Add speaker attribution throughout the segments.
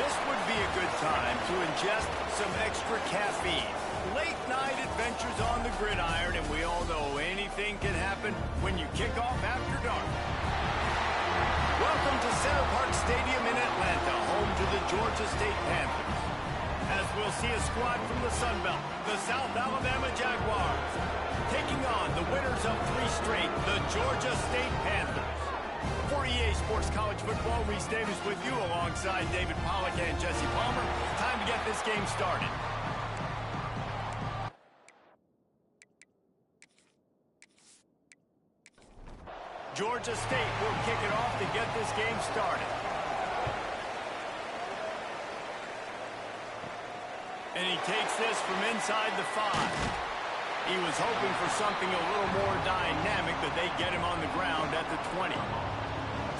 Speaker 1: This would be a good time to ingest some extra caffeine. Late night adventures on the gridiron, and we all know anything can happen when you kick off after dark. Welcome to Center Park Stadium in Atlanta, home to the Georgia State Panthers. As we'll see a squad from the Sun Belt, the South Alabama Jaguars, taking on the winners of 3 straight, the Georgia State Panthers. For EA Sports College Football, Reese Davis with you alongside David Pollack and Jesse Palmer. Time to get this game started. Georgia State will kick it off to get this game started. And he takes this from inside the 5. He was hoping for something a little more dynamic, but they get him on the ground at the 20.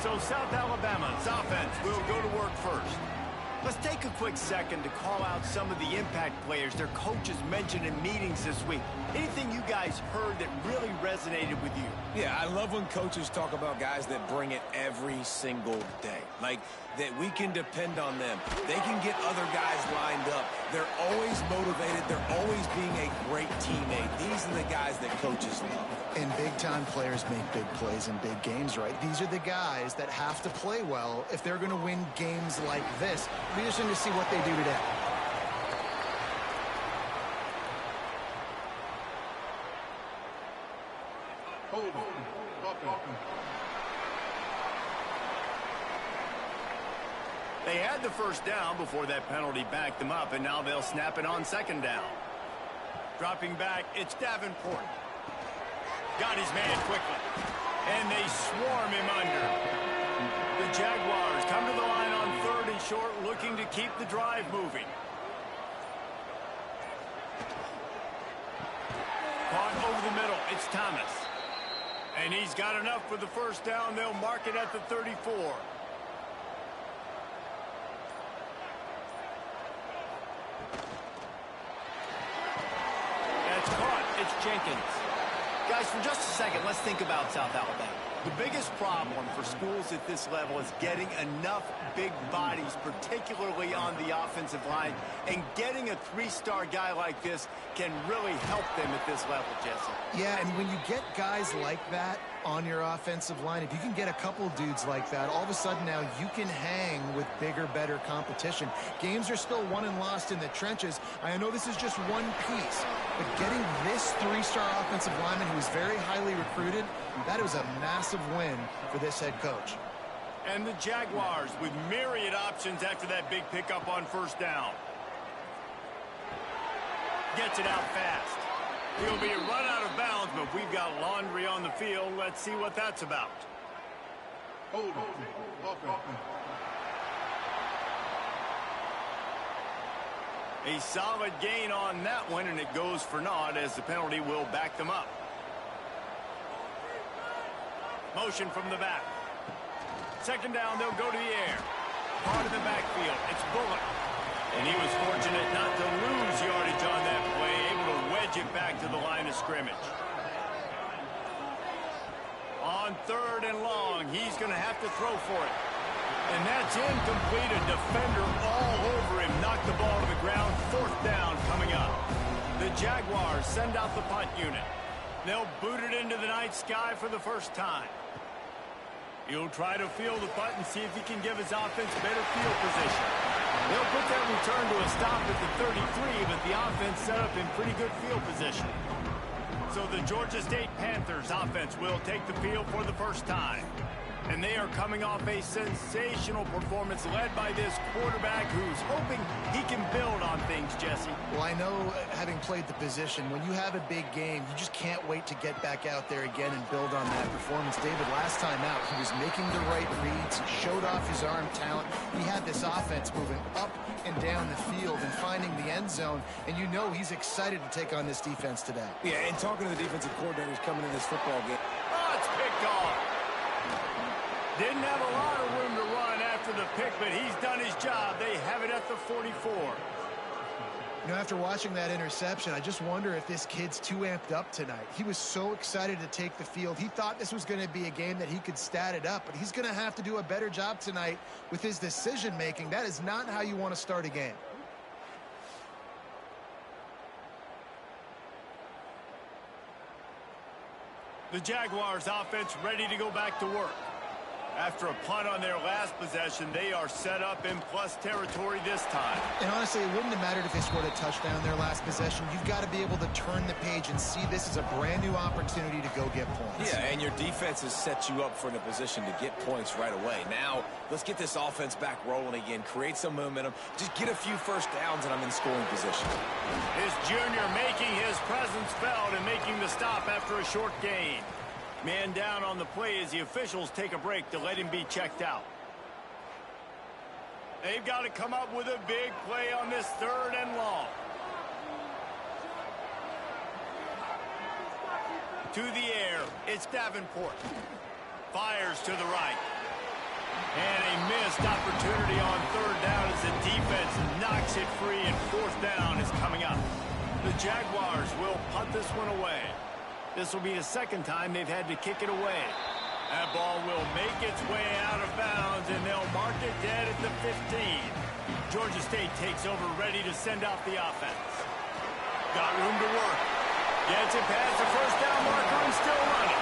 Speaker 1: So South Alabama's offense will go to work first. Let's take a quick second to call out some of the impact players their coaches mentioned in meetings this week. Anything you guys heard that really resonated with you?
Speaker 2: Yeah, I love when coaches talk about guys that bring it every single day. Like, that we can depend on them. They can get other guys lined up. They're always motivated. They're always being a great teammate. These are the guys that coaches love.
Speaker 3: And big-time players make big plays in big games, right? These are the guys that have to play well if they're going to win games like this. Be interesting to see what they do today.
Speaker 1: They had the first down before that penalty backed them up, and now they'll snap it on second down. Dropping back, it's Davenport. Got his man quickly, and they swarm him under. The Jaguars come to the line on 3rd and short, looking to keep the drive moving. Caught over the middle, it's Thomas. And he's got enough for the first down. They'll mark it at the 34. That's caught. It's Jenkins. Guys, for just a second, let's think about South Alabama. The biggest problem for schools at this level is getting enough big bodies, particularly on the offensive line, and getting a 3-star guy like this can really help them at this level, Jesse.
Speaker 3: Yeah, and when you get guys like that on your offensive line, if you can get a couple dudes like that, all of a sudden now you can hang with bigger, better competition. Games are still won and lost in the trenches. I know this is just one piece, but getting this 3-star offensive lineman who is very highly recruited, that was a massive win for this head coach.
Speaker 1: And the Jaguars with myriad options after that big pickup on first down. Gets it out fast. He'll be run out of bounds, but we've got laundry on the field. Let's see what that's about. A solid gain on that one, and it goes for naught as the penalty will back them up. Motion from the back. Second down, they'll go to the air. Part of the backfield, it's Bullock. And he was fortunate not to lose yardage on that play, able to wedge it back to the line of scrimmage. On 3rd and long, he's going to have to throw for it. And that's incomplete. A defender all over him. Knocked the ball to the ground. 4th down coming up. The Jaguars send out the punt unit. They'll boot it into the night sky for the first time. He'll try to field the punt and see if he can give his offense better field position. They'll put that return to a stop at the 33, but the offense set up in pretty good field position. So the Georgia State Panthers offense will take the field for the first time. And they are coming off a sensational performance led by this quarterback who's hoping he can build on things, Jesse.
Speaker 3: Well, I know, having played the position, when you have a big game, you just can't wait to get back out there again and build on that performance. David, last time out, he was making the right reads. He showed off his arm talent. He had this offense moving up and down the field and finding the end zone. And you know he's excited to take on this defense today.
Speaker 2: Yeah, and talking to the defensive coordinators coming in this football game.
Speaker 1: Oh, it's picked off. Didn't have a lot of room to run after the pick, but he's done his job. They have it at the 44.
Speaker 3: You know, after watching that interception, I just wonder if this kid's too amped up tonight. He was so excited to take the field. He thought this was going to be a game that he could stat it up, but he's going to have to do a better job tonight with his decision-making. That is not how you want to start a game.
Speaker 1: The Jaguars offense ready to go back to work. After a punt on their last possession, they are set up in plus territory this time.
Speaker 3: And honestly, it wouldn't have mattered if they scored a touchdown their last possession. You've got to be able to turn the page and see this as a brand new opportunity to go get points.
Speaker 2: Yeah, and your defense has set you up for in a position to get points right away. Now, let's get this offense back rolling again, create some momentum, just get a few first downs, and I'm in scoring position.
Speaker 1: His junior making his presence felt and making the stop after a short gain. Man down on the play as the officials take a break to let him be checked out. They've got to come up with a big play on this 3rd and long. To the air, it's Davenport. Fires to the right. And a missed opportunity on 3rd down as the defense knocks it free, and 4th down is coming up. The Jaguars will punt this one away. This will be the 2nd time they've had to kick it away. That ball will make its way out of bounds, and they'll mark it dead at the 15. Georgia State takes over, ready to send out the offense. Got room to work. Gets it past the 1st down marker and still running.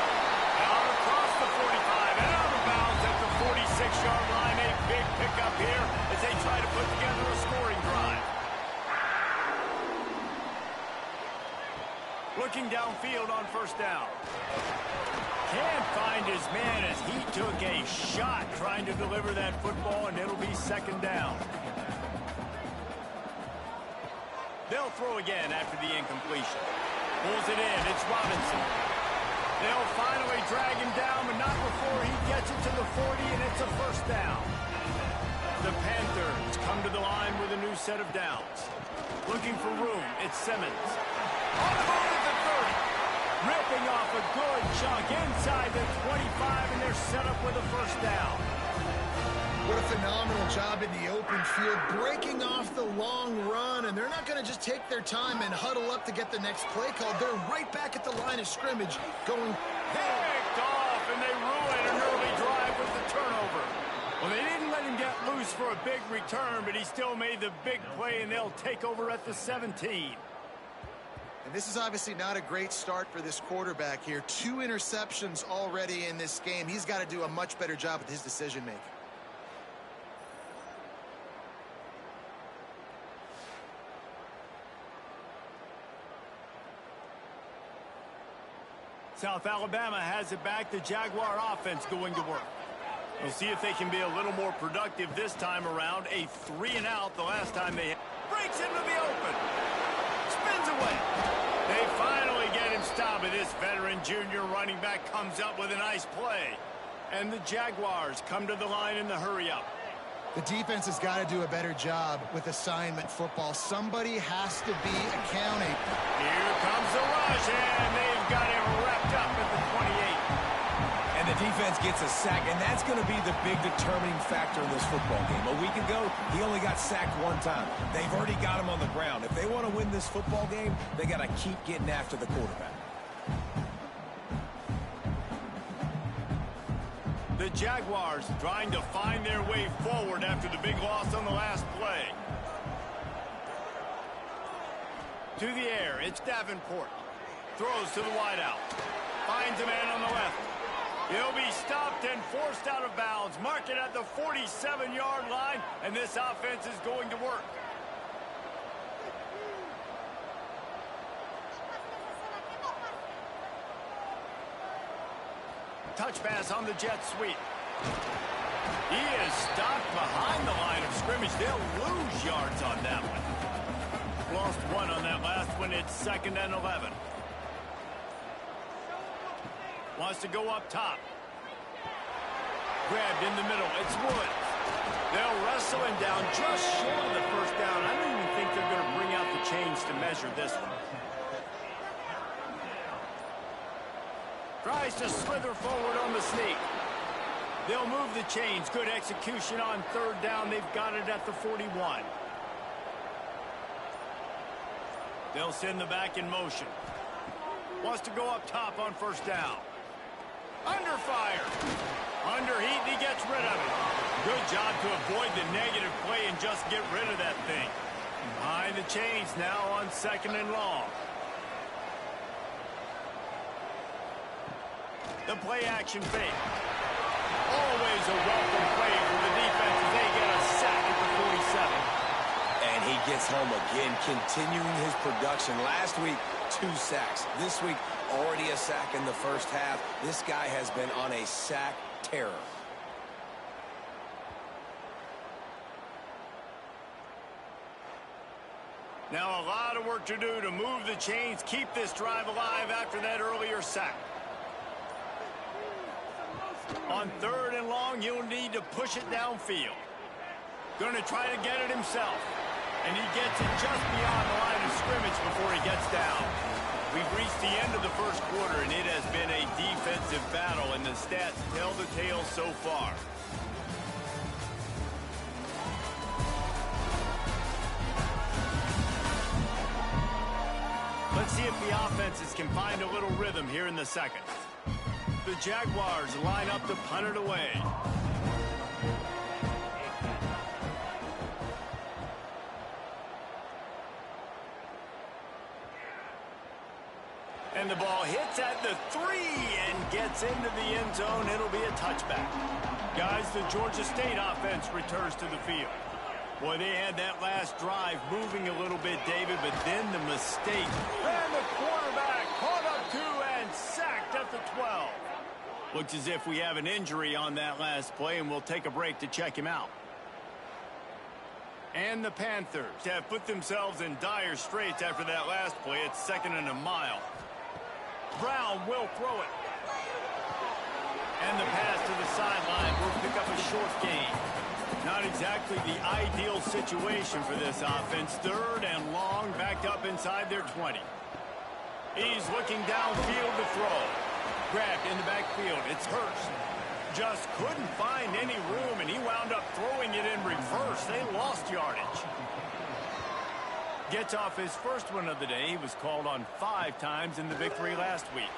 Speaker 1: Out across the 45 and out of bounds at the 46-yard line. A big pickup here as they try to put together a scoring drive. Looking downfield on 1st down. Can't find his man as he took a shot trying to deliver that football, and it'll be 2nd down. They'll throw again after the incompletion. Pulls it in. It's Robinson. They'll finally drag him down, but not before he gets it to the 40, and it's a 1st down. The Panthers come to the line with a new set of downs. Looking for room. It's Simmons. On the move at the 30. Ripping off a good chunk inside the 25, and they're set up with a 1st down.
Speaker 3: What a phenomenal job in the open field, breaking off the long run, and they're not going to just take their time and huddle up to get the next play called. They're right back at the line of scrimmage going
Speaker 1: picked off, and they ruin an early drive with the turnover. Well, they didn't let him get loose for a big return, but he still made the big play, and they'll take over at the 17.
Speaker 3: And this is obviously not a great start for this quarterback here. 2 interceptions already in this game. He's got to do a much better job with his decision-making.
Speaker 1: South Alabama has it back. The Jaguar offense going to work. We'll see if they can be a little more productive this time around. A 3-and-out the last time they breaks into the open. Spins away. They finally get him stopped, but this veteran junior running back comes up with a nice play. And the Jaguars come to the line in the hurry-up.
Speaker 3: The defense has got to do a better job with assignment football. Somebody has to be accounting.
Speaker 1: Here comes the rush, and they've got him wrapped up at the 28.
Speaker 2: And the defense gets a sack, and that's going to be the big determining factor in this football game. A week ago, he only got sacked 1 time. They've already got him on the ground. If they want to win this football game, they got to keep getting after the quarterback.
Speaker 1: The Jaguars trying to find their way forward after the big loss on the last play. To the air, it's Davenport. Throws to the wideout. Finds a man on the left. He'll be stopped and forced out of bounds. Mark it at the 47-yard line, and this offense is going to work. Touch pass on the jet sweep. He is stopped behind the line of scrimmage. They'll lose yards on that one. Lost 1 on that last one. It's 2nd and 11. Wants to go up top. Grabbed in the middle. It's Woods. They'll wrestle him down just short of the 1st down. I don't even think they're going to bring out the chains to measure this one. Tries to slither forward on the sneak. They'll move the chains. Good execution on 3rd down. They've got it at the 41. They'll send the back in motion. Wants to go up top on first down. Under fire. Under heat, and he gets rid of it. Good job to avoid the negative play and just get rid of that thing. Behind the chains now on 2nd and long. The play action fake. Always a welcome play for the defense as they get a sack at the 47.
Speaker 2: And he gets home again, continuing his production. Last week, 2 sacks. This week, already a sack in the first half. This guy has been on a sack terror.
Speaker 1: Now a lot of work to do to move the chains, keep this drive alive after that earlier sack. On 3rd and long, you'll need to push it downfield. Going to try to get it himself. And he gets it just beyond the line of scrimmage before he gets down. We've reached the end of the first quarter, and it has been a defensive battle, and the stats tell the tale so far. Let's see if the offenses can find a little rhythm here in the second. The Jaguars line up to punt it away. And the ball hits at the 3 and gets into the end zone. It'll be a touchback. Guys, the Georgia State offense returns to the field. Boy, they had that last drive moving a little bit, David, but then the mistake. And the quarterback caught up 2 and sacked at the 12. Looks as if we have an injury on that last play, and we'll take a break to check him out. And the Panthers have put themselves in dire straits after that last play. It's 2nd and a mile. Brown will throw it. And the pass to the sideline will pick up a short gain. Not exactly the ideal situation for this offense. 3rd and long, backed up inside their 20. He's looking downfield to throw. Grabbed in the backfield. It's Hurst. Just couldn't find any room, and he wound up throwing it in reverse. They lost yardage. Gets off his first one of the day. He was called on 5 times in the victory last week.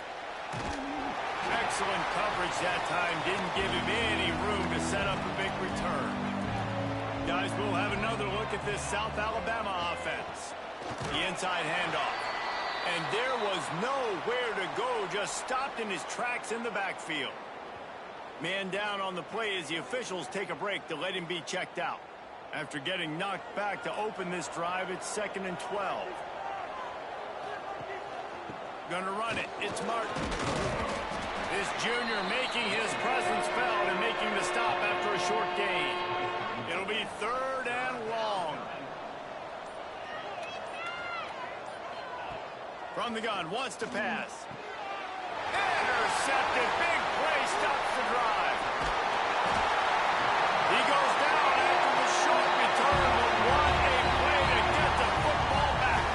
Speaker 1: Excellent coverage that time. Didn't give him any room to set up a big return. Guys, we'll have another look at this South Alabama offense. The inside handoff. And there was nowhere to go. Just stopped in his tracks in the backfield. Man down on the play as the officials take a break to let him be checked out. After getting knocked back to open this drive, it's 2nd and 12. Gonna run it. It's Martin. This junior making his presence felt and making the stop after a short gain. It'll be 3rd and long. From the gun, wants to pass. Intercepted. Big play stops the drive. He goes down after the short return, but what a play to get the football back.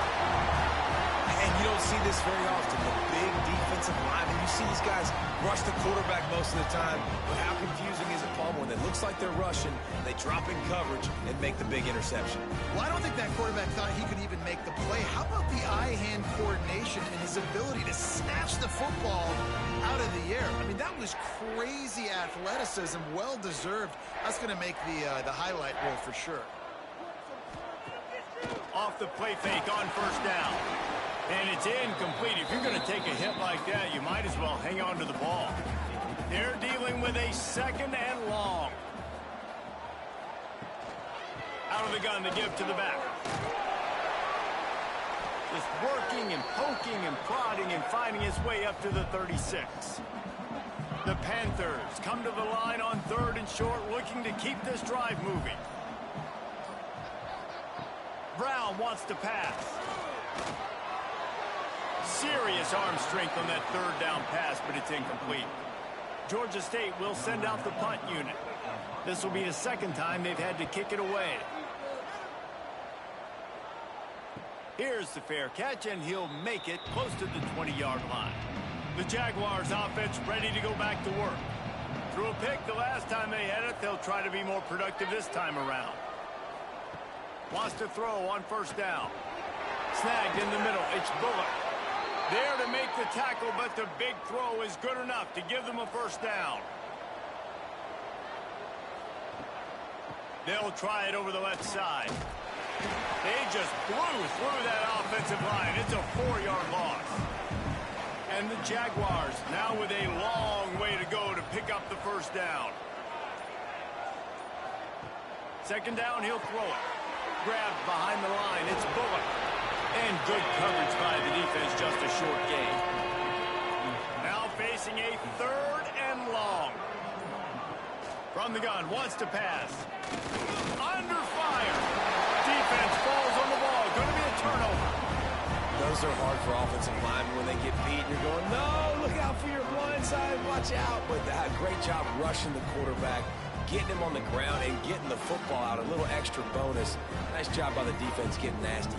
Speaker 2: And you don't see this very often, the big defensive lineman. You see these guys rush the quarterback most of the time, but how confusing is it, Palmer, when it looks like they're rushing, they drop in coverage and make the big interception?
Speaker 3: Well, I don't think that quarterback thought he could even make the play. How about the eye-hand coordination and his ability to snatch the football out of the air? I mean, that was crazy athleticism, well-deserved. That's going to make the highlight reel for sure.
Speaker 1: Off the play fake on first down. And it's incomplete. If you're going to take a hit like that, you might as well hang on to the ball. They're dealing with a 2nd and long. Out of the gun to give to the back. Just working and poking and prodding and finding his way up to the 36. The Panthers come to the line on 3rd and short, looking to keep this drive moving. Brown wants to pass. Serious arm strength on that 3rd down pass, but it's incomplete. Georgia State will send out the punt unit. This will be the 2nd time they've had to kick it away. Here's the fair catch, and he'll make it close to the 20-yard line. The Jaguars offense ready to go back to work. Threw a pick the last time they had it. They'll try to be more productive this time around. Wants to throw on first down. Snagged in the middle. It's Bullock. There to make the tackle, but the big throw is good enough to give them a first down. They'll try it over the left side. They just blew through that offensive line. It's a 4-yard loss. And the Jaguars now with a long way to go to pick up the first down. Second down, he'll throw it. Grabbed behind the line. It's Bullock. And good coverage by the defense, just a short gain. Now facing a 3rd and long. From the gun, wants to pass. Under fire. Defense falls on the ball. Going to be a turnover.
Speaker 2: Those are hard for offensive linemen when they get beat. You're going, no, look out for your blind side. Watch out. But great job rushing the quarterback, getting him on the ground, and getting the football out. A little extra bonus. Nice job by the defense getting nasty.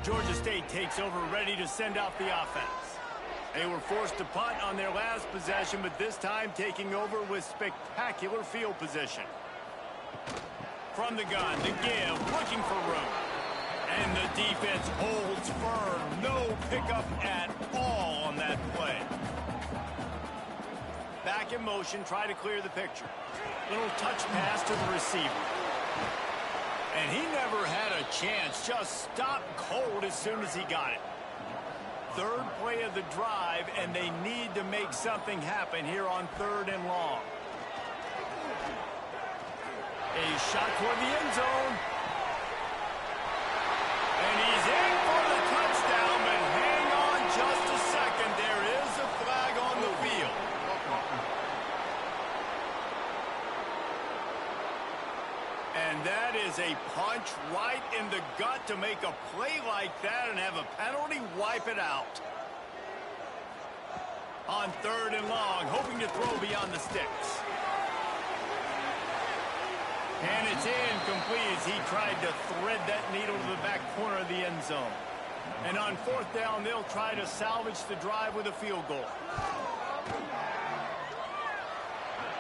Speaker 1: Georgia State takes over, ready to send out the offense. They were forced to punt on their last possession, but this time taking over with spectacular field position. From the gun, the give, looking for room. And the defense holds firm. No pickup at all on that play. Back in motion, try to clear the picture. Little touch pass to the receiver. And he never had a chance. Just stopped cold as soon as he got it. 3rd play of the drive, and they need to make something happen here on 3rd and long. A shot toward the end zone. And he's in for the touchdown, but hang on just a second. There is a flag on the field. And that is a punch right in the gut to make a play like that and have a penalty wipe it out. On 3rd and long, hoping to throw beyond the sticks. And it's incomplete as he tried to thread that needle to the back corner of the end zone. And on 4th down, they'll try to salvage the drive with a field goal.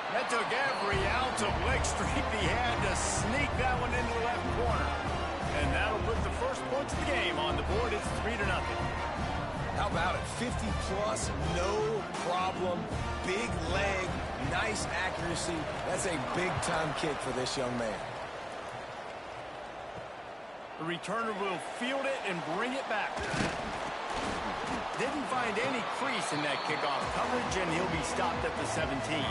Speaker 1: That took every ounce of leg strength he had to sneak that one into the left corner. And that'll put the first points of the game on the board. It's 3-0.
Speaker 2: How about it? 50-plus, no problem. Big leg, nice accuracy. That's a big-time kick for this young man.
Speaker 1: The returner will field it and bring it back. Didn't find any crease in that kickoff coverage, and he'll be stopped at the 17.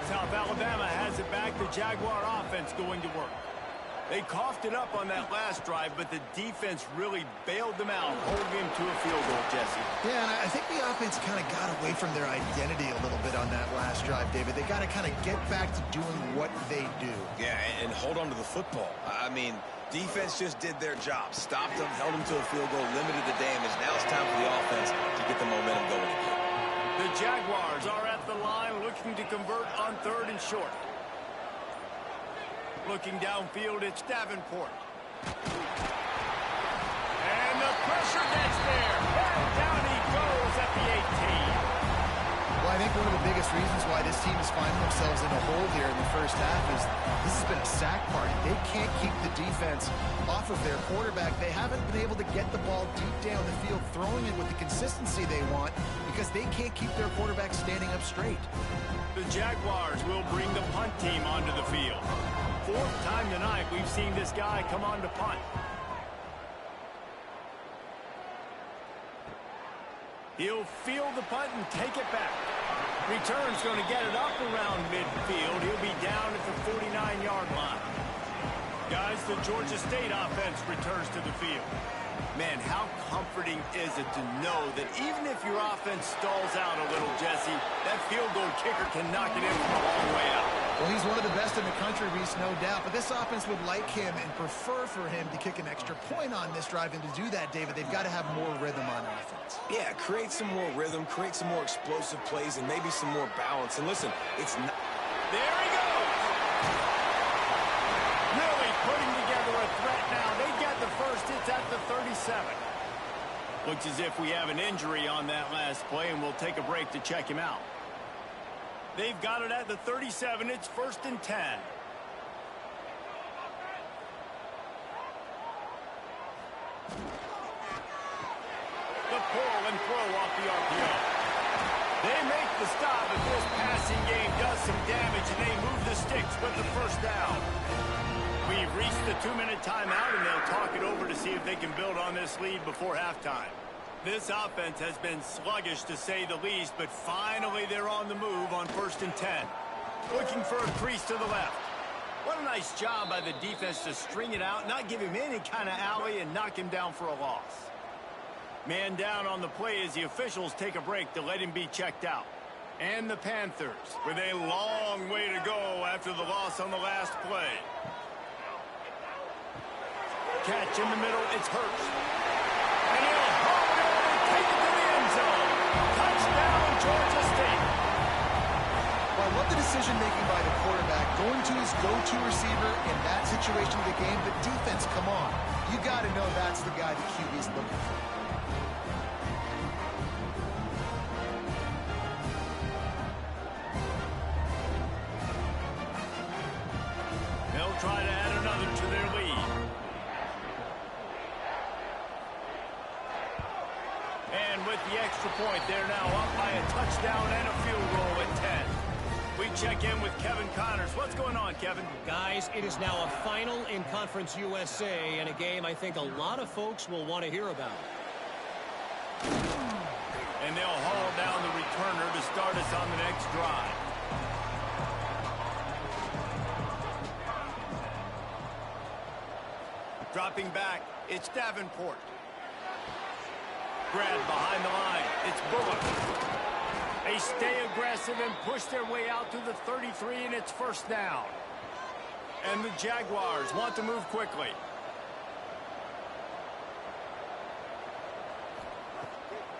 Speaker 1: South Alabama has it back. The Jaguar offense going to work. They coughed it up on that last drive, but the defense really bailed them out, holding him to a field goal, Jesse.
Speaker 3: Yeah, and I think the offense kind of got away from their identity a little bit on that last drive, David. They got to kind of get back to doing what they do.
Speaker 2: Yeah, and hold on to the football. I mean, defense just did their job. Stopped them, held them to a field goal, limited the damage. Now it's time for the offense to get the momentum going again.
Speaker 1: The Jaguars are at the line looking to convert on 3rd and short. Looking downfield, it's Davenport. And the pressure gets there. And down he goes at the 18.
Speaker 3: Well, I think one of the biggest reasons why this team is finding themselves in a hole here in the first half is this has been a sack party. They can't keep the defense off of their quarterback. They haven't been able to get the ball deep down the field, throwing it with the consistency they want because they can't keep their quarterback standing up straight.
Speaker 1: The Jaguars will bring the punt team onto the field. 4th time tonight we've seen this guy come on to punt. He'll field the punt and take it back. Return's going to get it up around midfield. He'll be down at the 49-yard line. Guys, the Georgia State offense returns to the field. Man, how comforting is it to know that even if your offense stalls out a little, Jesse, that field goal kicker can knock it in from a long way out.
Speaker 3: Well, he's one of the best in the country, Reese, no doubt. But this offense would like him and prefer for him to kick an extra point on this drive. And to do that, David, they've got to have more rhythm on offense.
Speaker 2: Yeah, create some more rhythm, create some more explosive plays, and maybe some more balance. And listen, it's not...
Speaker 1: There he goes! Really putting together a threat now. They get the first. It's at the 37. Looks as if we have an injury on that last play, and we'll take a break to check him out. They've got it at the 37. It's 1st and 10. The pull and throw off the RPO. They make the stop, but this passing game does some damage, and they move the sticks with the 1st down. We've reached the 2-minute timeout, and they'll talk it over to see if they can build on this lead before halftime. This offense has been sluggish, to say the least, but finally they're on the move on 1st and 10. Looking for a crease to the left. What a nice job by the defense to string it out, not give him any kind of alley, and knock him down for a loss. Man down on the play as the officials take a break to let him be checked out. And the Panthers with a long way to go after the loss on the last play. Catch in the middle, it's Hurts. And he'll hold it and take it to the end zone. Touchdown, Georgia State.
Speaker 3: Well, I love the decision-making by the quarterback, going to his go-to receiver in that situation of the game. But defense, come on. You got to know that's the guy the QB's looking for.
Speaker 1: They'll try to add another to their lead. And with the extra point, they're now up by a touchdown and a field goal at 10. We check in with Kevin Connors. What's going on, Kevin?
Speaker 4: Guys, it is now a final in Conference USA, and a game I think a lot of folks will want to hear about.
Speaker 1: And they'll haul down the returner to start us on the next drive. Dropping back, it's Davenport. Grab behind the line, it's Bullock. They stay aggressive and push their way out to the 33, and it's 1st down. And the Jaguars want to move quickly.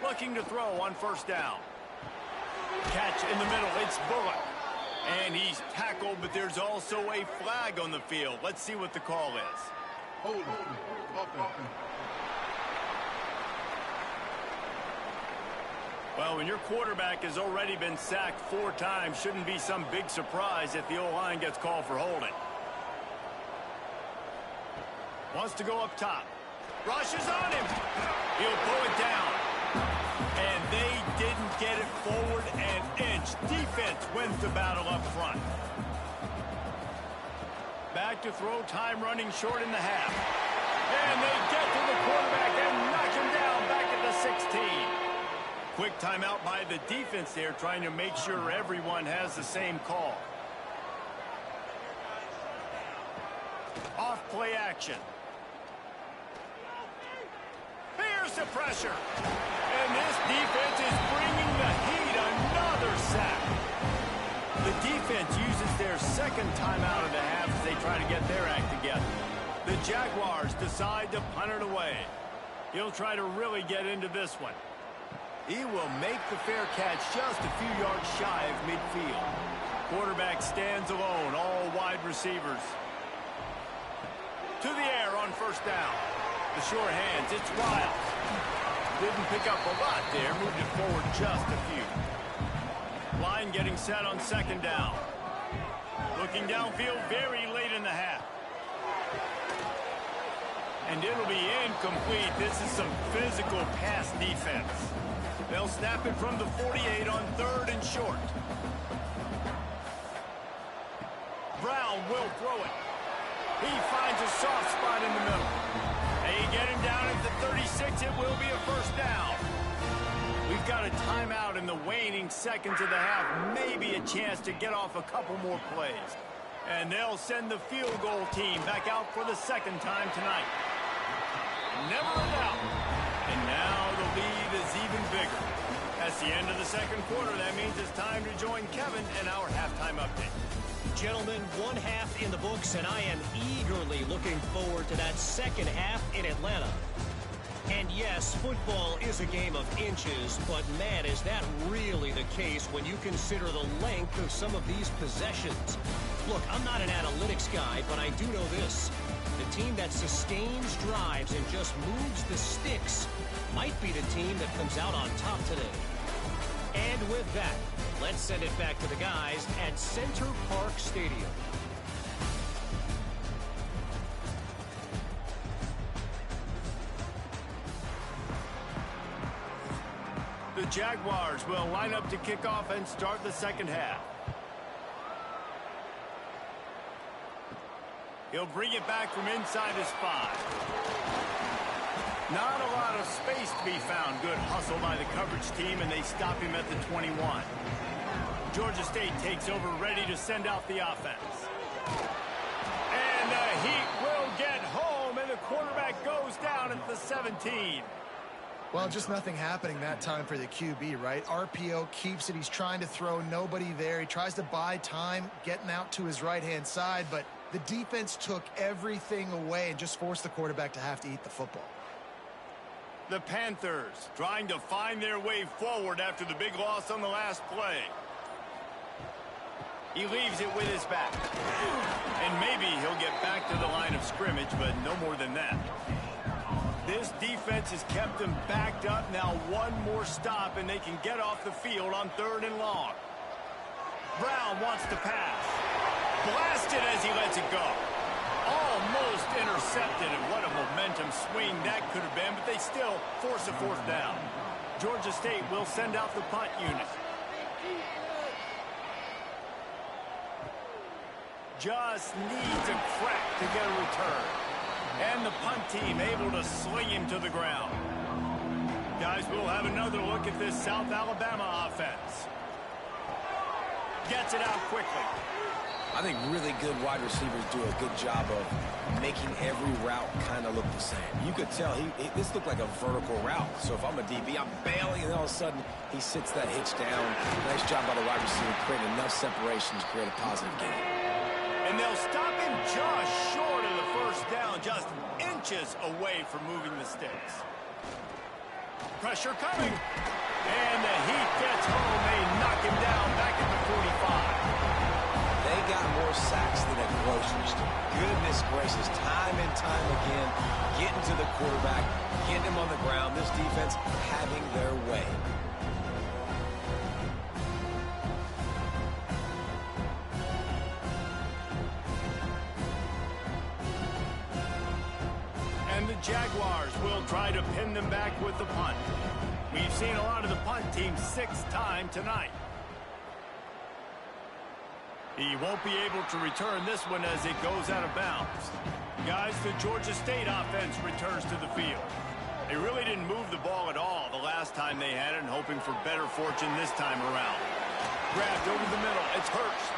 Speaker 1: Looking to throw on 1st down. Catch in the middle, it's Bullock. And he's tackled, but there's also a flag on the field. Let's see what the call is.
Speaker 5: Hold on.
Speaker 1: Well, when your quarterback has already been sacked 4 times, shouldn't be some big surprise if the O-line gets called for holding. Wants to go up top. Rushes on him. He'll pull it down. And they didn't get it forward an inch. Defense wins the battle up front. Back to throw, time running short in the half. And they get to the quarterback and knock him down back at the 16. Quick timeout by the defense there, trying to make sure everyone has the same call. Off play action. Here's the pressure. And this defense is bringing the heat. Another sack. The defense uses their 2nd timeout of the half as they try to get their act together. The Jaguars decide to punt it away. He'll try to really get into this one. He will make the fair catch just a few yards shy of midfield. Quarterback stands alone, all wide receivers. To the air on 1st down. The sure hands, it's Riles. Didn't pick up a lot there, moved it forward just a few. Line getting set on 2nd down. Looking downfield very late in the half. And it'll be incomplete. This is some physical pass defense. They'll snap it from the 48 on 3rd and short. Brown will throw it. He finds a soft spot in the middle. They get him down at the 36. It will be a 1st down. We've got a timeout in the waning seconds of the half. Maybe a chance to get off a couple more plays. And they'll send the field goal team back out for the 2nd time tonight. Never a doubt. And now the lead is even bigger. That's the end of the 2nd quarter. That means it's time to join Kevin and our halftime update.
Speaker 4: Gentlemen, 1 half in the books, and I am eagerly looking forward to that 2nd half in Atlanta. And yes, football is a game of inches, but man, is that really the case when you consider the length of some of these possessions. Look, I'm not an analytics guy, but I do know this. The team that sustains drives and just moves the sticks might be the team that comes out on top today. And with that, let's send it back to the guys at Center Park Stadium.
Speaker 1: The Jaguars will line up to kick off and start the second half. He'll bring it back from inside his 5. Not a lot of space to be found. Good hustle by the coverage team, and they stop him at the 21. Georgia State takes over, ready to send out the offense. And the Heat will get home, and the quarterback goes down at the 17.
Speaker 3: Well, just nothing happening that time for the QB, right? RPO keeps it. He's trying to throw, nobody there. He tries to buy time, getting out to his right-hand side, but the defense took everything away and just forced the quarterback to have to eat the football.
Speaker 1: The Panthers trying to find their way forward after the big loss on the last play. He leaves it with his back. And maybe he'll get back to the line of scrimmage, but no more than that. This defense has kept them backed up. Now one more stop, and they can get off the field on 3rd and long. Brown wants to pass. Blasted as he lets it go. Almost intercepted, and what a momentum swing that could have been, but they still force a 4th down. Georgia State will send out the punt unit. Just needs a crack to get a return. And the punt team able to sling him to the ground. Guys, we'll have another look at this South Alabama offense. Gets it out quickly.
Speaker 2: I think really good wide receivers do a good job of making every route kind of look the same. You could tell this looked like a vertical route. So if I'm a DB, I'm bailing, and all of a sudden he sits that hitch down. Nice job by the wide receiver, creating enough separation to create a positive gain.
Speaker 1: And they'll stop him just short of the 1st down, just inches away from moving the sticks. Pressure coming. And the Heat gets home. They knock him down back at the 45.
Speaker 2: They got more sacks than a grocery store. Goodness gracious, time and time again, getting to the quarterback, getting him on the ground. This defense having their way.
Speaker 1: And the Jaguars will try to pin them back with the punt. We've seen a lot of the punt team 6th time tonight. He won't be able to return this one as it goes out of bounds. Guys, the Georgia State offense returns to the field. They really didn't move the ball at all the last time they had it, and hoping for better fortune this time around. Grabbed over the middle. It's Hurst.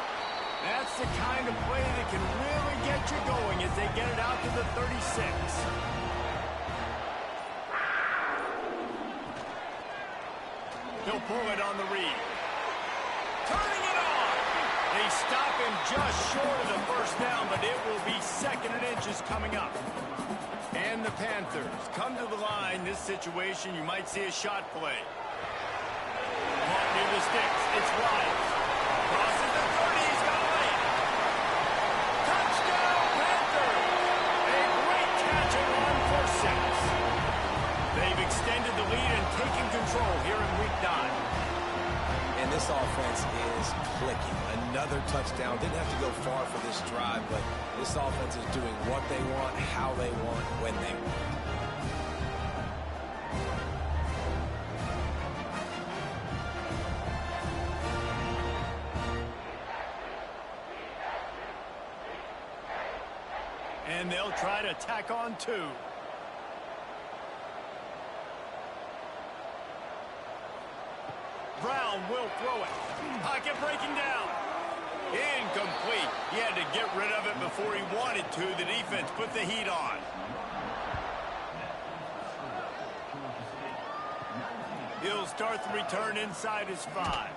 Speaker 1: That's the kind of play that can really get you going as they get it out to the 36. He'll pull it on the read. Turning it on. They stop him just short of the 1st down, but it will be 2nd and inches coming up. And the Panthers come to the line. This situation, you might see a shot play. Caught near the sticks. It's wide. Crosses the 30. He's got to lay it. Touchdown, Panthers! A great catch and run for 6. They've extended the lead and taken control here in Week 9.
Speaker 2: And this offense is clicking. Another touchdown. Didn't have to go far for this drive, but this offense is doing what they want, how they want, when they want.
Speaker 1: And they'll try to tack on 2. Brown will throw it. Pocket breaking down. Incomplete. He had to get rid of it before he wanted to. The defense put the heat on. He'll start the return inside his 5.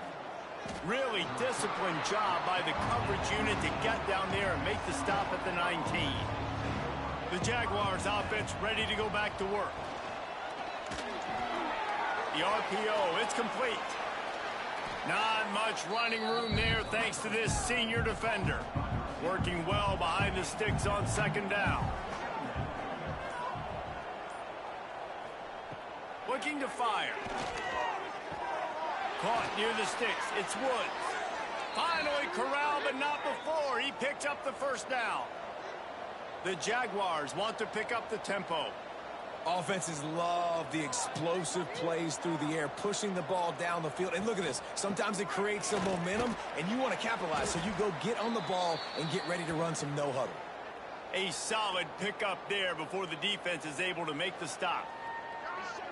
Speaker 1: Really disciplined job by the coverage unit to get down there and make the stop at the 19. The Jaguars offense ready to go back to work. The RPO, it's complete. Not much running room there thanks to this senior defender. Working well behind the sticks on 2nd down. Looking to fire. Caught near the sticks. It's Woods. Finally corralled, but not before. He picked up the first down. The Jaguars want to pick up the tempo.
Speaker 2: Offenses love the explosive plays through the air, pushing the ball down the field. And look at this. Sometimes it creates some momentum, and you want to capitalize. So you go get on the ball and get ready to run some no-huddle.
Speaker 1: A solid pickup there before the defense is able to make the stop.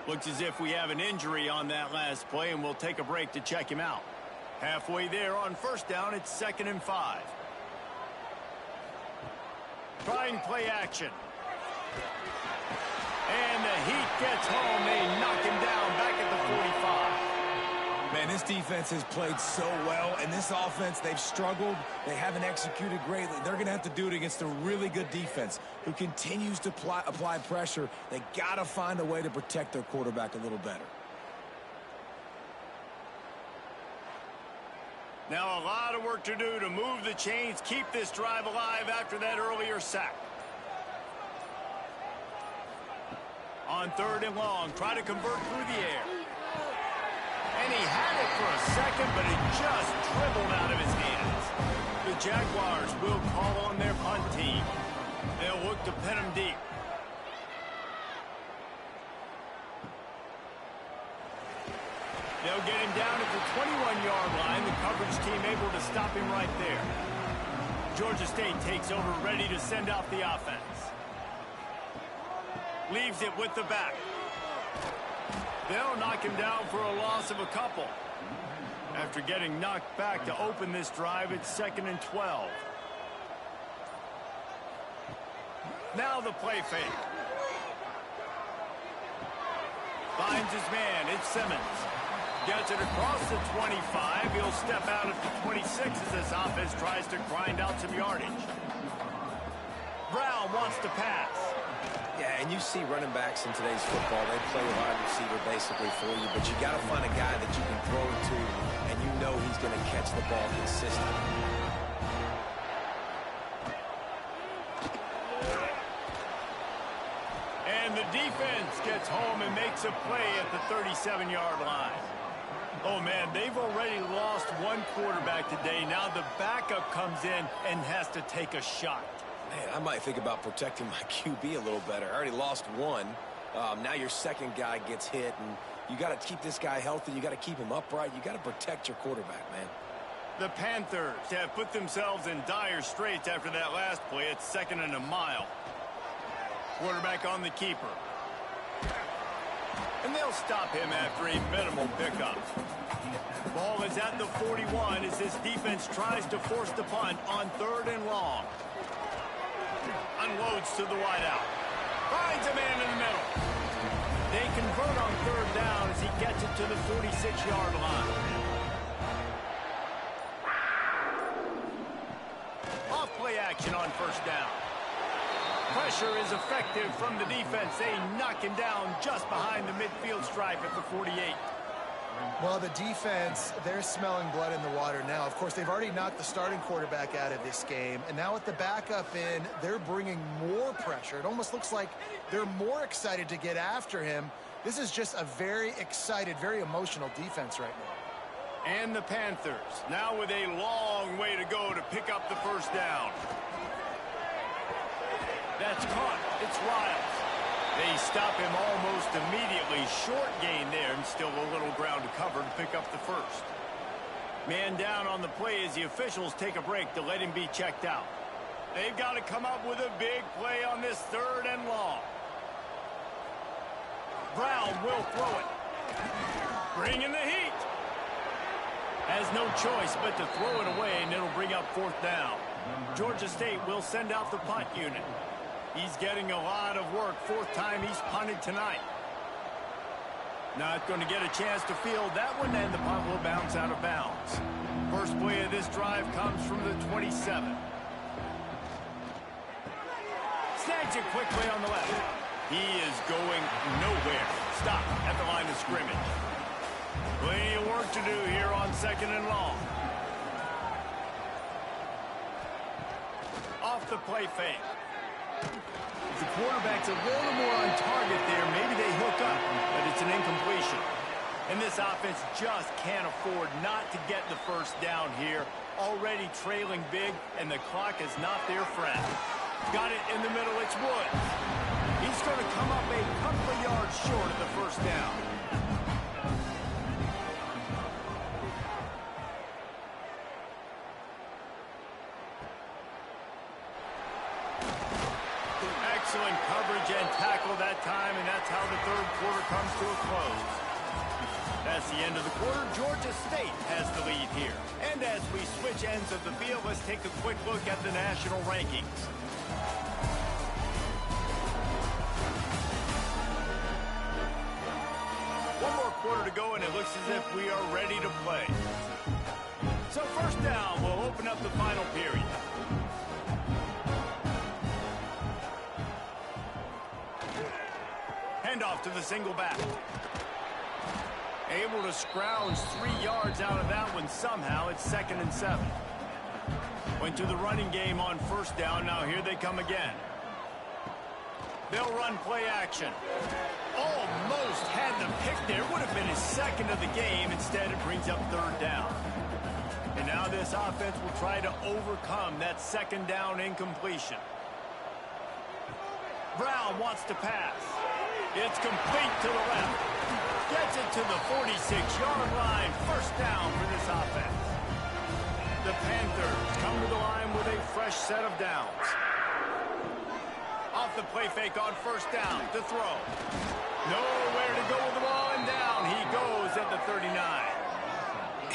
Speaker 1: Looks as if we have an injury on that last play, and we'll take a break to check him out. Halfway there on first down, it's 2nd and 5. Trying play action. And the heat gets home. They knock him down back at the 45.
Speaker 2: Man, this defense has played so well, and this offense, they've struggled. They haven't executed greatly. They're going to have to do it against a really good defense who continues to apply pressure. They got to find a way to protect their quarterback a little better.
Speaker 1: Now a lot of work to do to move the chains, keep this drive alive after that earlier sack. On 3rd and long, try to convert through the air. And he had it for a second, but it just dribbled out of his hands. The Jaguars will call on their punt team. They'll look to pin him deep. They'll get him down at the 21-yard line. The coverage team able to stop him right there. Georgia State takes over, ready to send out the offense. Leaves it with the back. They'll knock him down for a loss of a couple. After getting knocked back to open this drive, it's 2nd and 12. Now the play fake. Finds his man. It's Simmons. Gets it across the 25. He'll step out at the 26 as this offense tries to grind out some yardage. Brown wants to pass.
Speaker 2: Yeah, and you see running backs in today's football, they play wide receiver basically for you, but you got to find a guy that you can throw to, and you know he's going to catch the ball consistently.
Speaker 1: And the defense gets home and makes a play at the 37-yard line. Oh, man, they've already lost one quarterback today. Now the backup comes in and has to take a shot.
Speaker 2: Man, I might think about protecting my QB a little better. I already lost one. Now your second guy gets hit, and you got to keep this guy healthy. You got to keep him upright. You got to protect your quarterback, man.
Speaker 1: The Panthers have put themselves in dire straits after that last play. It's 2nd and a mile. Quarterback on the keeper. And they'll stop him after a minimal pickup. Ball is at the 41 as this defense tries to force the punt on 3rd and long. Unloads to the wideout. Finds a man in the middle. They convert on 3rd down as he gets it to the 46-yard line. Off play action on 1st down. Pressure is effective from the defense. They knock him down just behind the midfield stripe at the 48.
Speaker 3: Well, the defense, they're smelling blood in the water now. Of course, they've already knocked the starting quarterback out of this game. And now with the backup in, they're bringing more pressure. It almost looks like they're more excited to get after him. This is just a very excited, very emotional defense right now.
Speaker 1: And the Panthers, now with a long way to go to pick up the 1st down. That's caught. It's Riles. They stop him almost immediately. Short gain there, and still a little ground to cover to pick up the 1st. Man down on the play as the officials take a break to let him be checked out. They've got to come up with a big play on this 3rd and long. Brown will throw it. Bringing the heat. Has no choice but to throw it away, and it'll bring up 4th down. Georgia State will send out the punt unit. He's getting a lot of work. 4th time he's punted tonight. Not going to get a chance to field that one, and the punt will bounce out of bounds. First play of this drive comes from the 27. Snags it quickly on the left. He is going nowhere. Stop at the line of scrimmage. Plenty of work to do here on 2nd and long. Off the play fake. If the quarterback's a little more on target there, maybe they hook up, but it's an incompletion. And this offense just can't afford not to get the first down here. Already trailing big, and the clock is not their friend. Got it in the middle, it's Woods. He's going to come up a couple of yards short of the first down. Excellent coverage and tackle that time, and that's how the third quarter comes to a close. That's the end of the quarter. Georgia State has the lead here. And as we switch ends of the field, let's take a quick look at the national rankings. One more quarter to go, and it looks as if we are ready to play. So first down, we'll open up the final period. Handoff to the single back. Able to scrounge 3 yards out of that one somehow. It's 2nd and 7. Went to the running game on first down. Now here they come again. They'll run play action. Almost had the pick there. Would have been his second of the game. Instead, it brings up third down. And now this offense will try to overcome that second down incompletion. Brown wants to pass. It's complete to the left. Gets it to the 46-yard line. First down for this offense. The Panthers come to the line with a fresh set of downs. Off the play fake on first down to throw. Nowhere to go with the ball, and down he goes at the 39.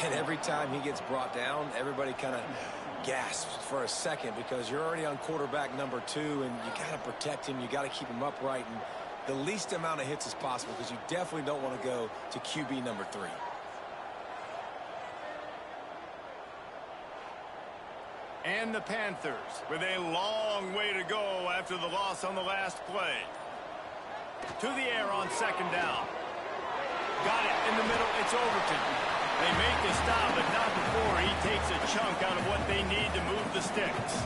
Speaker 2: And every time he gets brought down, everybody kind of gasps for a second because you're already on quarterback number 2, and you got to protect him. You got to keep him upright and the least amount of hits as possible because you definitely don't want to go to QB number 3.
Speaker 1: And the Panthers with a long way to go after the loss on the last play. To the air on second down. Got it in the middle. It's Overton. They make the stop, but not before he takes a chunk out of what they need to move the sticks.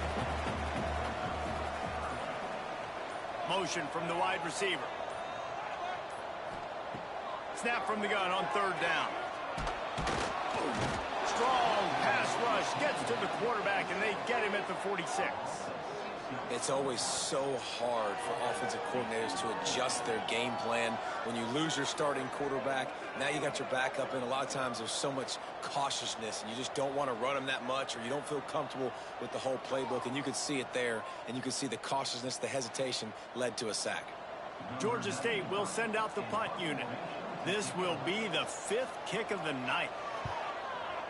Speaker 1: Motion from the wide receiver. Snap from the gun on third down. Strong pass rush gets to the quarterback, and they get him at the 46.
Speaker 2: It's always so hard for offensive coordinators to adjust their game plan. When you lose your starting quarterback, now you got your backup in. A lot of times there's so much cautiousness, and you just don't want to run them that much, or you don't feel comfortable with the whole playbook, and you can see it there, and you can see the cautiousness, the hesitation led to a sack.
Speaker 1: Georgia State will send out the punt unit. This will be the 5th kick of the night.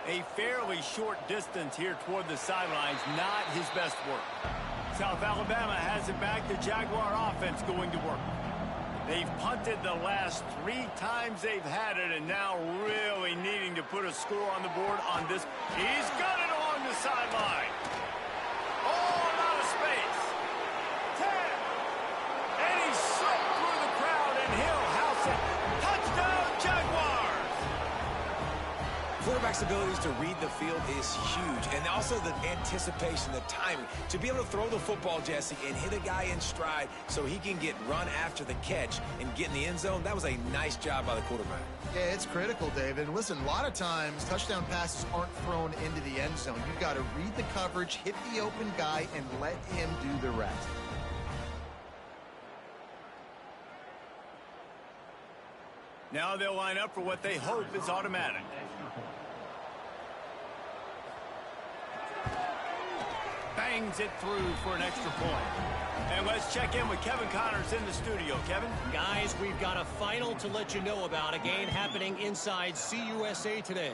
Speaker 1: A fairly short distance here toward the sidelines, not his best work. South Alabama has it back. The Jaguar offense going to work. They've punted the last 3 times they've had it, and now really needing to put a score on the board on this. He's got it along the sideline. All out of space. 10. And he's slipped through the crowd, and he'll house it. Touchdown, Jaguars.
Speaker 2: Quarterback's abilities to read the field is huge, and also the anticipation, the timing. To be able to throw the football, Jesse, and hit a guy in stride so he can get run after the catch and get in the end zone, that was a nice job by the quarterback.
Speaker 3: Yeah, it's critical, David. Listen, a lot of times touchdown passes aren't thrown into the end zone. You've got to read the coverage, hit the open guy, and let him do the rest.
Speaker 1: Now they'll line up for what they hope is automatic. Bangs it through for an extra point. And let's check in with Kevin Connors in the studio. Kevin?
Speaker 4: Guys, we've got a final to let you know about, a game happening inside CUSA today.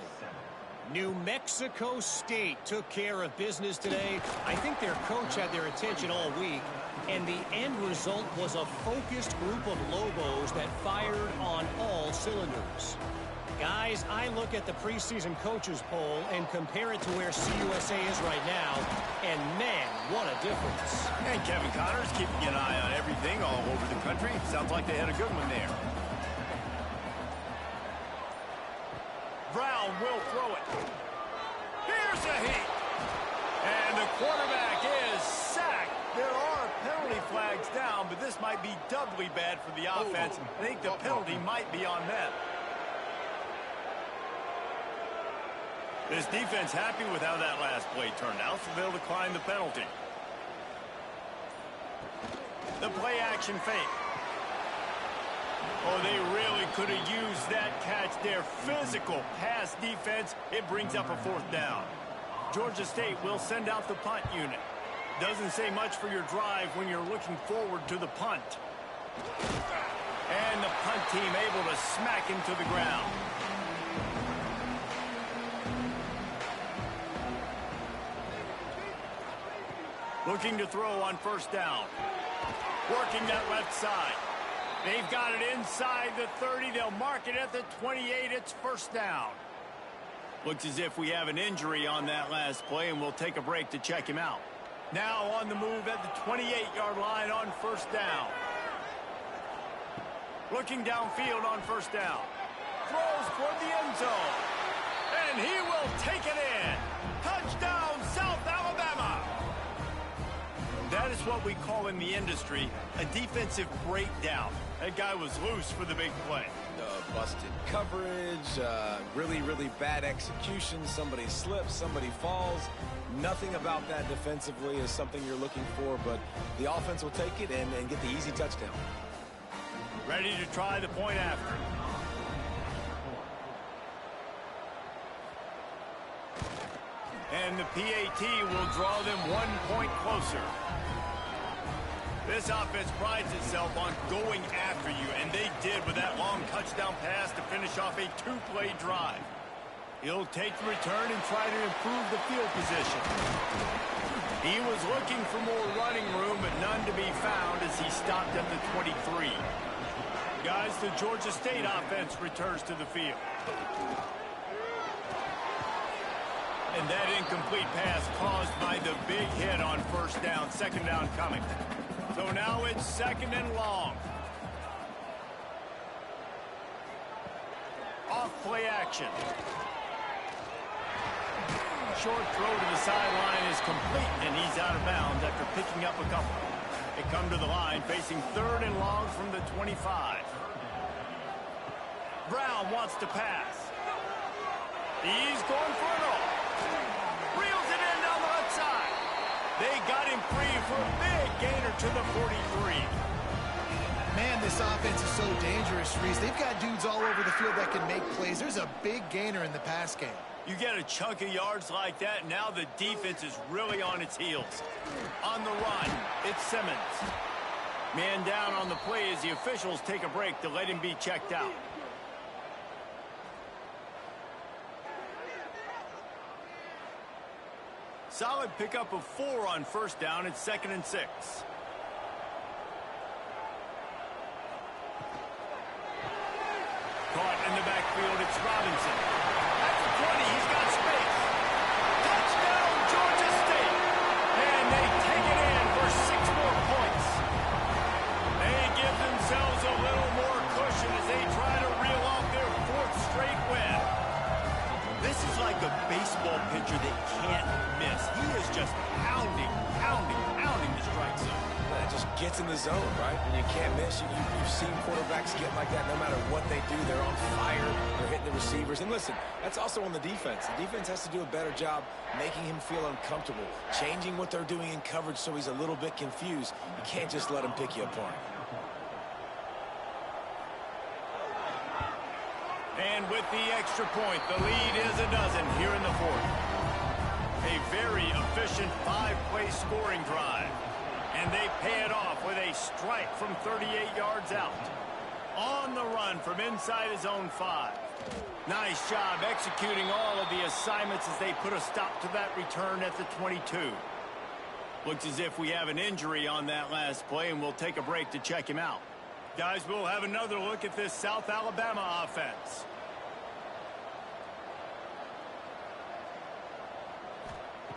Speaker 4: New Mexico State took care of business today. I think their coach had their attention all week, and the end result was a focused group of Lobos that fired on all cylinders. Guys, I look at the preseason coaches poll and compare it to where CUSA is right now, and man, what a difference.
Speaker 1: And Kevin Connors keeping an eye on everything all over the country. Sounds like they had a good one there. Brown will throw it. Here's a heat. And the quarterback is sacked. There are penalty flags down, but this might be doubly bad for the offense. I think the penalty might be on them. This defense happy with how that last play turned out, so they'll decline the penalty. The play action fake. Oh, they really could have used that catch there. Physical pass defense. It brings up a 4th down. Georgia State will send out the punt unit. Doesn't say much for your drive when you're looking forward to the punt. And the punt team able to smack him to the ground. Looking to throw on 1st down. Working that left side. They've got it inside the 30. They'll mark it at the 28. It's 1st down. Looks as if we have an injury on that last play, and we'll take a break to check him out. Now on the move at the 28-yard line on 1st down. Looking downfield on 1st down. Throws toward the end zone. And he will take it in. Touchdown, South Alabama. That is what we call in the industry a defensive breakdown. That guy was loose for the big play.
Speaker 2: Busted coverage, really, really bad execution. Somebody slips, somebody falls. Nothing about that defensively is something you're looking for, but the offense will take it and get the easy touchdown.
Speaker 1: Ready to try the point after. And the PAT will draw them 1 point closer. This offense prides itself on going after you, and they did with that long touchdown pass to finish off a 2-play drive. He'll take the return and try to improve the field position. He was looking for more running room, but none to be found as he stopped at the 23. Guys, the Georgia State offense returns to the field. And that incomplete pass caused by the big hit on 1st down. 2nd down coming. So now it's 2nd and long. Off play action. Short throw to the sideline is complete, and he's out of bounds after picking up a couple. They come to the line facing 3rd and long from the 25. Brown wants to pass. He's going for it all. Reels it in down the left side. They got him free for a big gainer to the 43.
Speaker 3: Man, this offense is so dangerous, Reese. They've got dudes all over the field that can make plays. There's a big gainer in the pass game.
Speaker 1: You get a chunk of yards like that, now the defense is really on its heels. On the run, it's Simmons. Man down on the play as the officials take a break to let him be checked out. Solid pickup of 4 on 1st down. It's 2nd and 6. Caught in the backfield, it's Robinson. At the 20, he's got space. Touchdown, Georgia State. And they take it in for 6 more points. They give themselves a little more cushion as they try to reel off their 4th straight win. This is like a baseball pitcher that can't miss. He is just pounding the strike zone.
Speaker 2: It just gets in the zone, right? And you can't miss. You've seen quarterbacks get like that no matter what they do. They're on fire. They're hitting the receivers. And listen, that's also on the defense. The defense has to do a better job making him feel uncomfortable, changing what they're doing in coverage so he's a little bit confused. You can't just let him pick you apart.
Speaker 1: And with the extra point, the lead is a dozen here in the 4th. A very efficient 5-play scoring drive. And they pay it off with a strike from 38 yards out. On the run from inside his own 5. Nice job executing all of the assignments as they put a stop to that return at the 22. Looks as if we have an injury on that last play, and we'll take a break to check him out. Guys, we'll have another look at this South Alabama offense.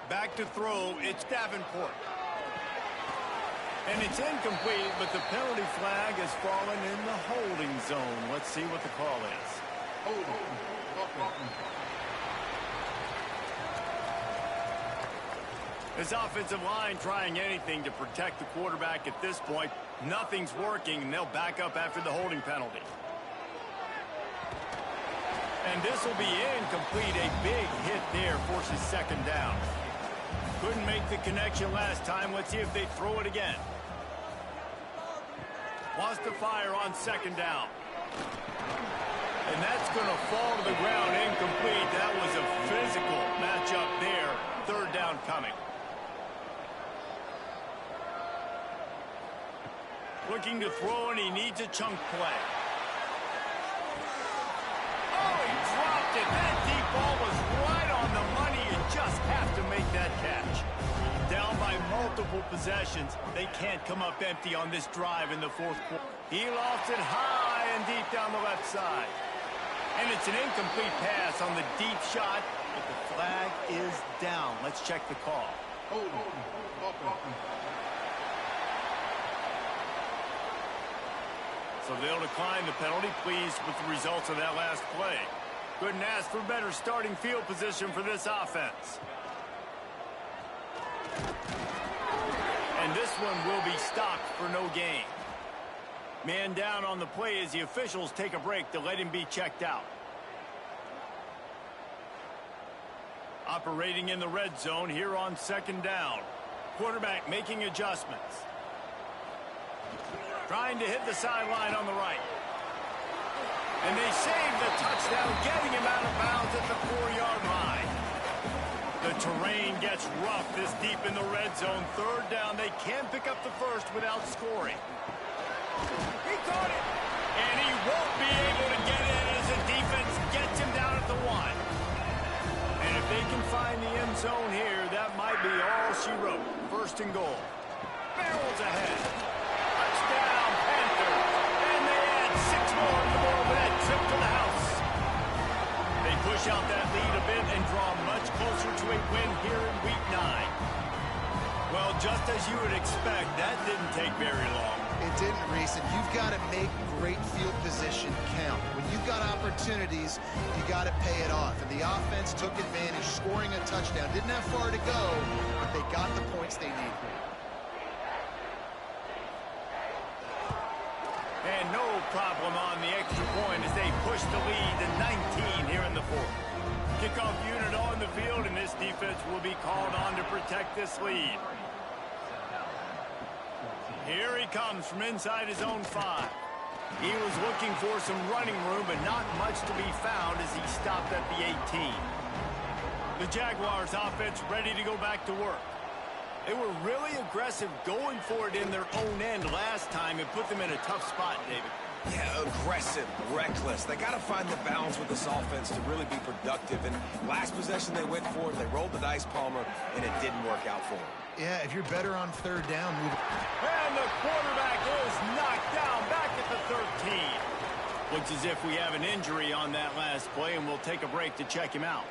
Speaker 1: Back to throw, it's Davenport. And it's incomplete, but the penalty flag has fallen in the holding zone. Let's see what the call is. This offensive line trying anything to protect the quarterback at this point. Nothing's working, and they'll back up after the holding penalty. And this will be incomplete. A big hit there forces second down. Couldn't make the connection last time. Let's see if they throw it again. Wants to fire on second down. And that's going to fall to the ground incomplete. That was a physical matchup there. Third down coming. Looking to throw, and he needs a chunk play. Oh, he dropped it. That deep ball was right on the money. You just have to make that catch. Down by multiple possessions. They can't come up empty on this drive in the fourth quarter. He lofts it high and deep down the left side. And it's an incomplete pass on the deep shot, but the flag is down. Let's check the call.
Speaker 5: Hold on. Offense.
Speaker 1: So they'll decline the penalty, pleased with the results of that last play. Couldn't ask for better starting field position for this offense. And this one will be stopped for no gain. Man down on the play as the officials take a break to let him be checked out. Operating in the red zone here on second down. Quarterback making adjustments. Trying to hit the sideline on the right. And they save the touchdown, getting him out of bounds at the 4-yard line. The terrain gets rough this deep in the red zone. Third down, they can't pick up the first without scoring. He caught it. And he won't be able to get it as the defense gets him down at the 1. And if they can find the end zone here, that might be all she wrote. First and goal. Barrels ahead. Touchdown, Panthers. And they add 6 more on the board with that trip to the house. They push out that lead a bit and draw much closer to a win here in Week 9. Well, just as you would expect, that didn't take very long.
Speaker 3: It didn't, Reese, and you've got to make great field position count. When you've got opportunities, you got to pay it off. And the offense took advantage, scoring a touchdown. Didn't have far to go, but they got the points they need.
Speaker 1: And no problem on the extra point as they push the lead to 19 here in the fourth. Kickoff unit on the field, and this defense will be called on to protect this lead. Here he comes from inside his own 5. He was looking for some running room, but not much to be found as he stopped at the 18. The Jaguars offense ready to go back to work. They were really aggressive going for it in their own end last time and put them in a tough spot, David.
Speaker 2: Yeah, aggressive, reckless. They got to find the balance with this offense to really be productive. And last possession they went for it, they rolled the dice, Palmer, and it didn't work out for them.
Speaker 3: Yeah, if you're better on third down, move.
Speaker 1: And the quarterback is knocked down back at the 13. Looks as if we have an injury on that last play, and we'll take a break to check him out.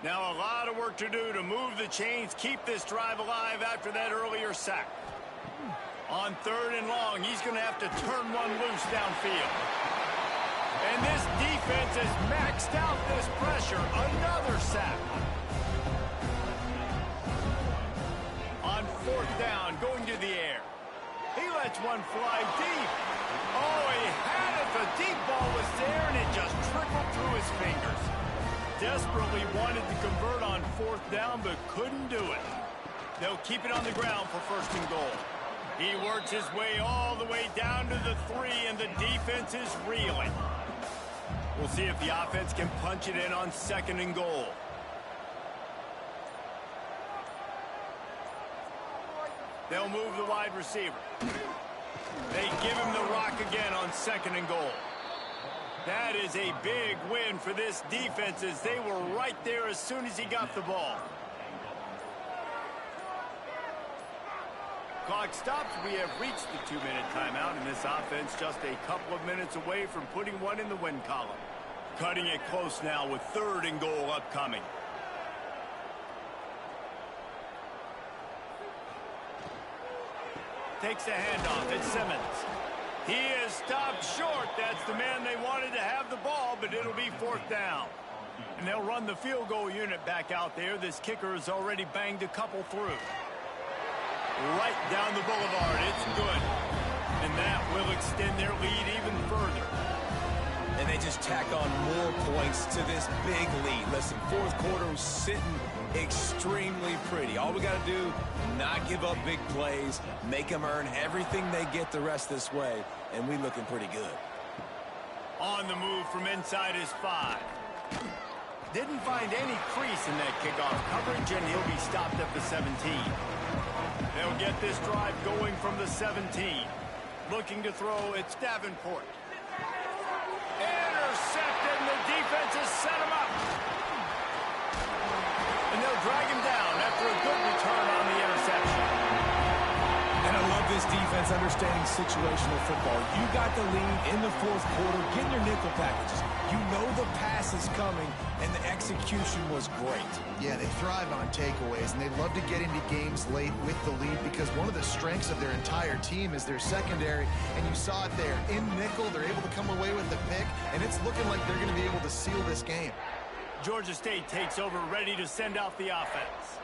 Speaker 1: Now a lot of work to do to move the chains, keep this drive alive after that earlier sack. On third and long, he's going to have to turn one loose downfield. And this defense has maxed out this pressure. Another sack. On fourth down, going to the air. He lets one fly deep. Oh, he had it. The deep ball was there, and it just trickled through his fingers. Desperately wanted to convert on fourth down, but couldn't do it. They'll keep it on the ground for first and goal. He works his way all the way down to the 3, and the defense is reeling. We'll see if the offense can punch it in on second and goal. They'll move the wide receiver. They give him the rock again on second and goal. That is a big win for this defense as they were right there as soon as he got the ball. Clock stops. We have reached the 2-minute timeout, and this offense just a couple of minutes away from putting one in the win column. Cutting it close now with third and goal upcoming. Takes the handoff. It's Simmons. He is stopped short. That's the man they wanted to have the ball, but it'll be fourth down. And they'll run the field goal unit back out there. This kicker has already banged a couple through. Right down the boulevard. It's good. And that will extend their lead even further.
Speaker 2: and they just tack on more points to this big lead. Listen, fourth quarter was sitting extremely pretty. All we got to do, not give up big plays, make them earn everything they get the rest this way, and we looking pretty good.
Speaker 1: On the move from inside his 5. Didn't find any crease in that kickoff coverage, and he'll be stopped at the 17. They'll get this drive going from the 17. Looking to throw, it's Davenport. Intercepted, and the defense has set him up. And they'll drag him down after a good return on the interception.
Speaker 2: And I love this defense understanding situational football. You got the lead in the fourth quarter, getting your nickel packages. You know the pass is coming, and the execution was great.
Speaker 3: Yeah, they thrive on takeaways, and they love to get into games late with the lead because one of the strengths of their entire team is their secondary, and you saw it there. In nickel, they're able to come away with the pick, and it's looking like they're going to be able to seal this game.
Speaker 1: Georgia State takes over, ready to send out the offense.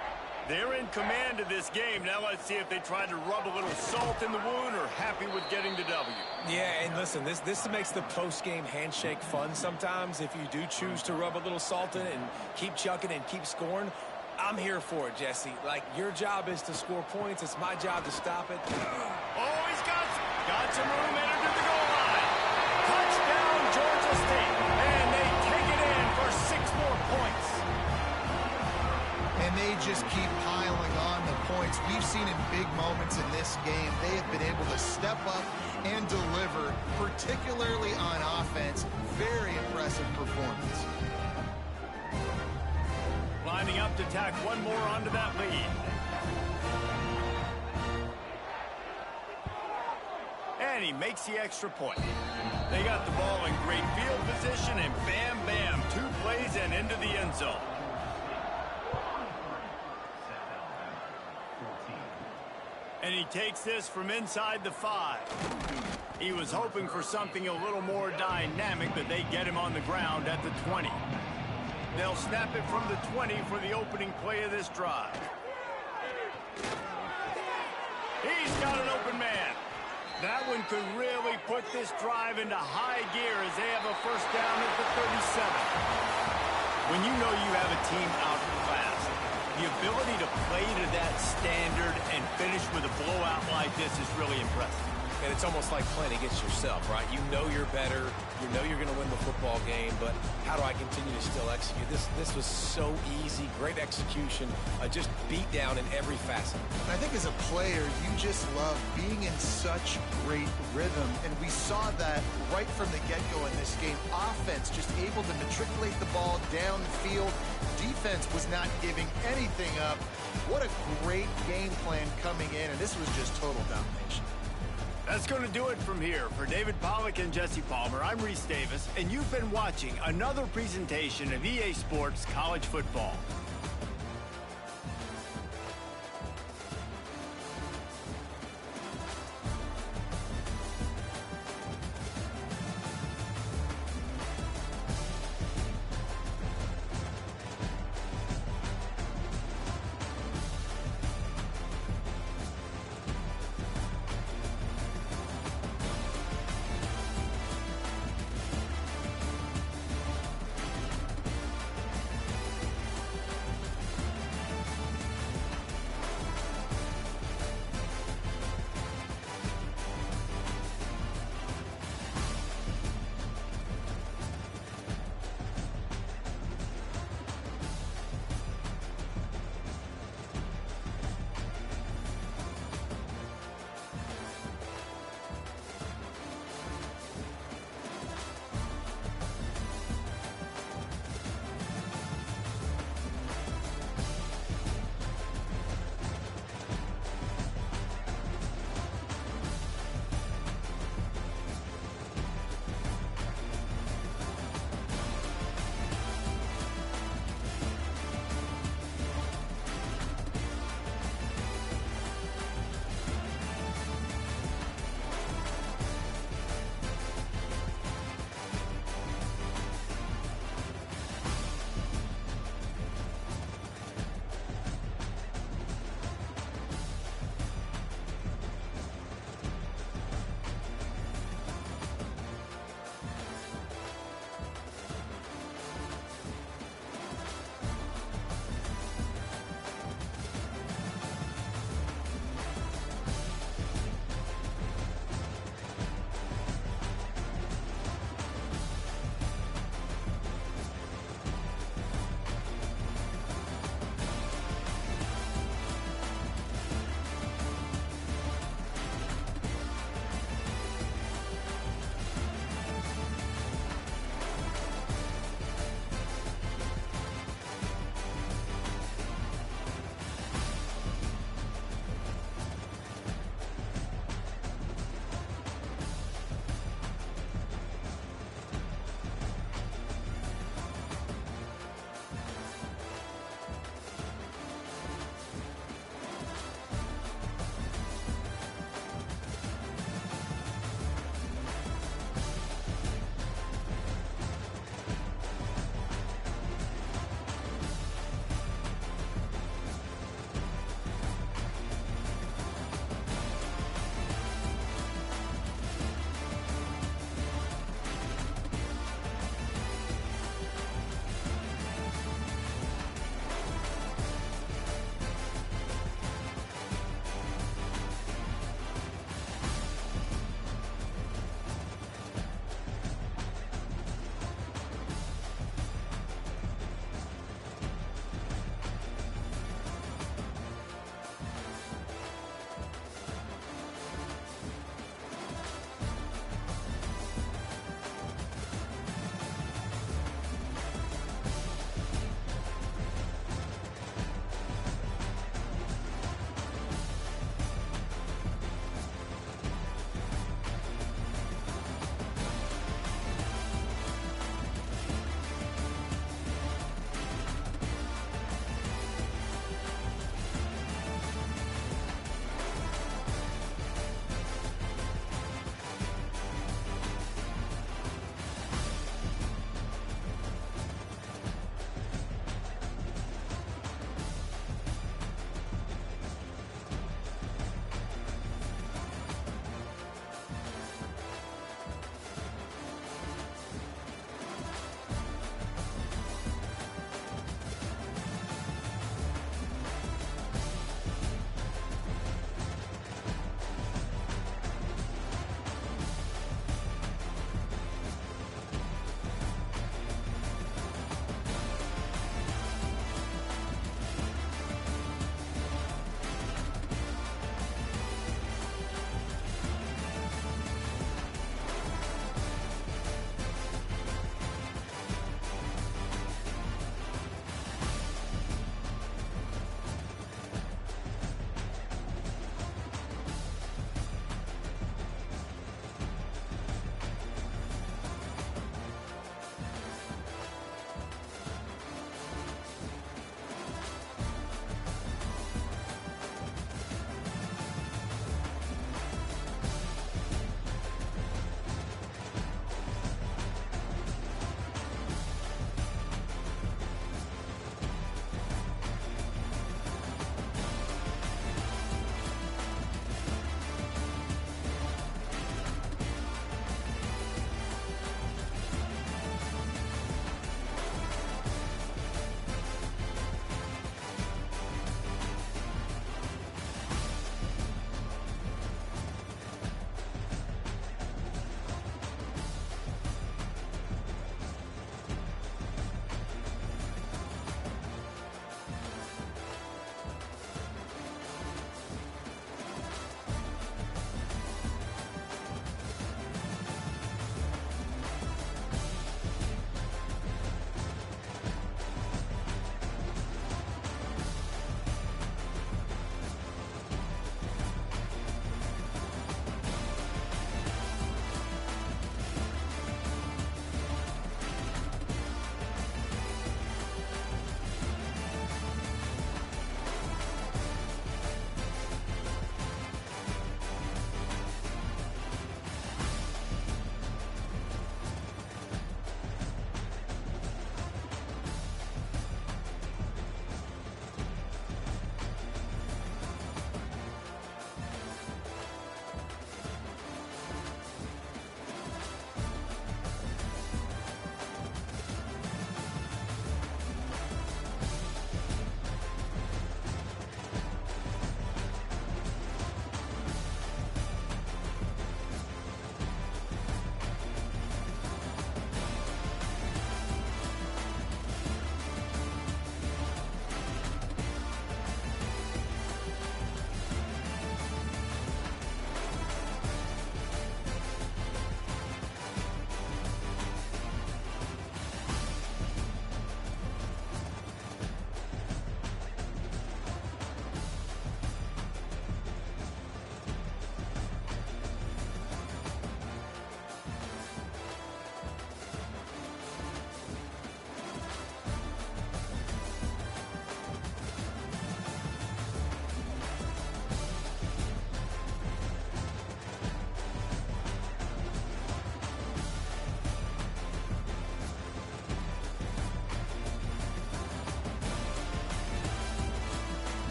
Speaker 1: They're in command of this game. Now let's see if they try to rub a little salt in the wound or happy with getting the W.
Speaker 2: Yeah, and listen, this makes the post-game handshake fun sometimes. If you do choose to rub a little salt in it and keep chucking and keep scoring, I'm here for it, Jesse. Like, your job is to score points. It's my job to stop it.
Speaker 1: Oh, he's got some room entered to the goal line. Touchdown, Georgia State. And they take it in for 6 more points.
Speaker 3: And they just keep piling on the points. We've seen in big moments in this game, they have been able to step up and deliver, particularly on offense. Very impressive performance.
Speaker 1: Lining up to tack one more onto that lead. And he makes the extra point. They got the ball in great field position, and bam, bam, 2 plays and into the end zone. And he takes this from inside the 5. He was hoping for something a little more dynamic, but they get him on the ground at the 20. They'll snap it from the 20 for the opening play of this drive. He's got an open man. That one could really put this drive into high gear as they have a first down at the 37. When you know you have a team outclassed, the ability to play to that standard and finish with a blowout like this is really impressive.
Speaker 2: And it's almost like playing against yourself, right? You know you're better. You know you're going to win the football game, but how do I continue to still execute? This was so easy. Great execution. Just beat down in every facet.
Speaker 3: I think as a player, you just love being in such great rhythm, and we saw that right from the get-go in this game. Offense just able to matriculate the ball downfield. Defense was not giving anything up. What a great game plan coming in, and this was just total domination.
Speaker 1: That's going to do it from here. For David Pollack and Jesse Palmer, I'm Reese Davis, and you've been watching another presentation of EA Sports College Football.